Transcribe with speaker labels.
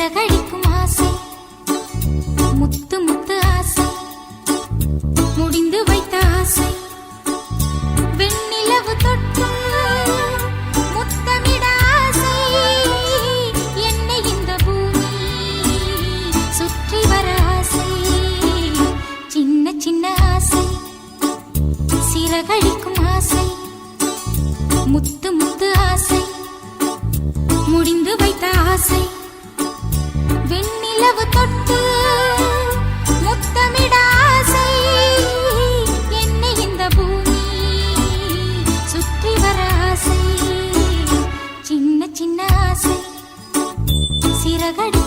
Speaker 1: சிறகடிக்கும் ஆசை, முத்து முத்து ஆசை, முடிந்து வைத்த ஆசை, வெண்ணிலவு தொட்டு முத்தமிட ஆசை, என்னை இந்த பூமி சுற்றி வர ஆசை, சின்ன சின்ன ஆசை, சிறகடிக்கும் ஆசை, முத்து முத்து ஆசை, முடிந்து வைத்த ஆசை, வெண்ணிலவு தொட்டு முத்தமிட ஆசை, என்னை இந்த பூமி சுற்றி வர ஆசை, சின்ன சின்ன ஆசை, சிறகடி